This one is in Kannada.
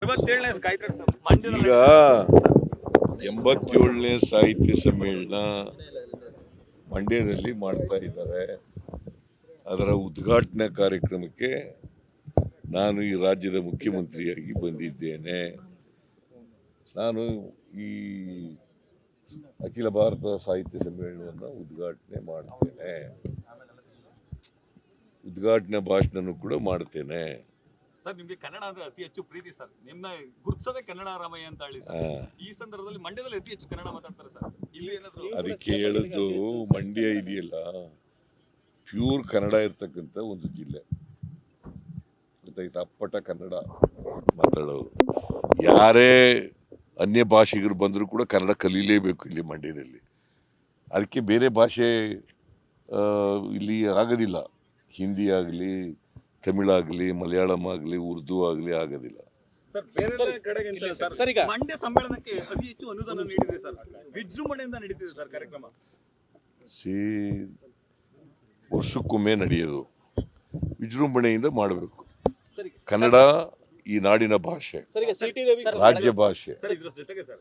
ಈಗ 87ನೇ ಸಾಹಿತ್ಯ ಸಮ್ಮೇಳನ ಮಂಡ್ಯದಲ್ಲಿ ಮಾಡ್ತಾ ಇದ್ದಾರೆ. ಅದರ ಉದ್ಘಾಟನಾ ಕಾರ್ಯಕ್ರಮಕ್ಕೆ ನಾನು ಈ ರಾಜ್ಯದ ಮುಖ್ಯಮಂತ್ರಿಯಾಗಿ ಬಂದಿದ್ದೇನೆ. ನಾನು ಈ ಅಖಿಲ ಭಾರತ ಸಾಹಿತ್ಯ ಸಮ್ಮೇಳನವನ್ನು ಉದ್ಘಾಟನೆ ಮಾಡ್ತೇನೆ. ಉದ್ಘಾಟನಾ ಭಾಷಣನೂ ಕೂಡ ಮಾಡ್ತೇನೆ. ಸರ್, ನಿಮ್ಗೆ ಕನ್ನಡ ಅಂದ್ರೆ ಅತಿ ಹೆಚ್ಚು ಪ್ರೀತಿ ಸರ್. ನಿಮ್ನ ಗುರುತಿಸೋದೇ ಕನ್ನಡ ರಾಮಯ್ಯ ಅಂತ ಹೇಳಿ ಸರ್. ಈ ಸಂದರ್ಭದಲ್ಲಿ ಮಂಡ್ಯದಲ್ಲಿ ಅತಿ ಹೆಚ್ಚು ಕನ್ನಡ ಮಾತಾಡ್ತಾರೆ ಸರ್. ಇಲ್ಲಿ ಏನಾದ್ರು ಅದಕ್ಕೆ ಹೇಳಿದ್ದು, ಮಂಡ್ಯ ಇದೆಯಲ್ಲ, ಪ್ಯೂರ್ ಕನ್ನಡ ಇರ್ತಕ್ಕಂಥ ಒಂದು ಜಿಲ್ಲೆ. ಗೊತ್ತಾಯ್ತಾ? ಅಪ್ಪಟ ಕನ್ನಡ ಮಾತಾಡೋರು. ಯಾರೇ ಅನ್ಯ ಭಾಷಿಗರು ಬಂದರೂ ಕೂಡ ಕನ್ನಡ ಕಲೀಲೇಬೇಕು ಇಲ್ಲಿ ಮಂಡ್ಯದಲ್ಲಿ. ಅದಕ್ಕೆ ಬೇರೆ ಭಾಷೆ ಇಲ್ಲಿ ಆಗೋದಿಲ್ಲ. ಹಿಂದಿ ಆಗಲಿ, ತಮಿಳಾಗಲಿ, ಮಲಯಾಳಂ ಆಗಲಿ, ಉರ್ದು ಆಗಲಿ ಆಗೋದಿಲ್ಲ. ಸರ್, ಬೇರೆ ಕಡೆಗಿಂತ ಸರ್ ಈಗ ಮಂಡ್ಯ ಸಮ್ಮೇಳನಕ್ಕೆ ಅತಿ ಹೆಚ್ಚು ಅನುದಾನ ನೀಡಿದೆ ಸರ್. ವಿಜೃಂಭಣೆಯಿಂದ ನಡೀತಿದೆ ಸರ್ ಕಾರ್ಯಕ್ರಮ. ವರ್ಷಕ್ಕೊಮ್ಮೆ ನಡೆಯೋದು, ವಿಜೃಂಭಣೆಯಿಂದ ಮಾಡಬೇಕು. ಕನ್ನಡ ಈ ನಾಡಿನ ಭಾಷೆ, ರಾಜ್ಯ ಭಾಷೆ. ಸರ್, ಇದ್ರ ಜೊತೆಗೆ ಸರ್